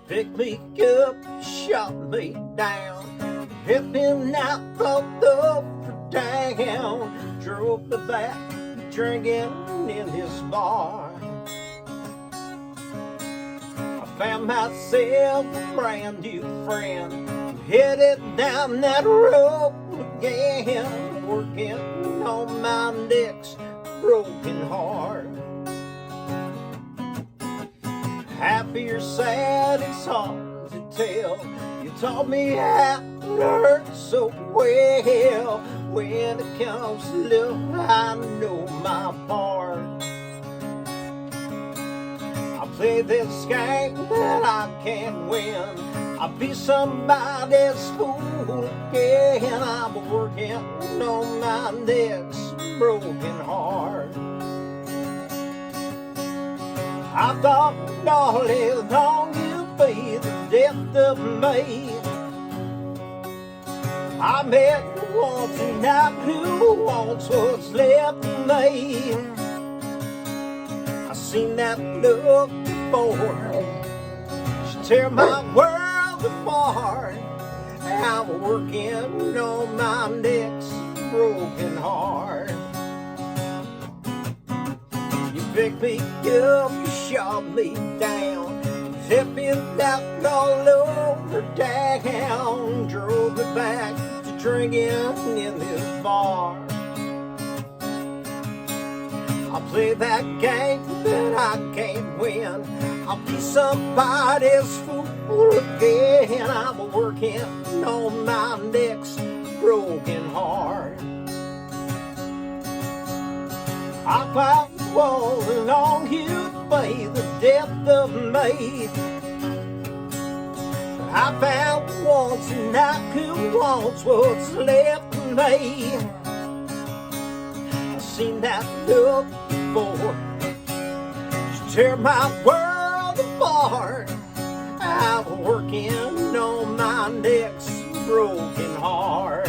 Picked me up, shot me down, hit me out fucked up for town. Drove me back, drinking in his bar. I found myself a brand new friend, headed down that road again, working on my next broken heart. Happy or sad, it's hard to tell. You taught me how to hurt so well. When it comes to love, I know my part. I play this game that I can't win. I'll be somebody's fool again. I'm working on my next broken heart. I thought all along you'd be the death of me. I met you once and I knew once what's left of me. I seen that look before, she tear my world apart. I'm working on my next broken heart. You picked me up, you shot me down, hit me out all over town. Drove me back to drinking in this bar. I play that game that I can't win. I'll be somebody's fool again. I'm working on my next broken heart. I thought all along you'd be the death of me. I found once and I could want what's left of me. I seen that look before, she tear my world apart. I'm working on my next broken heart.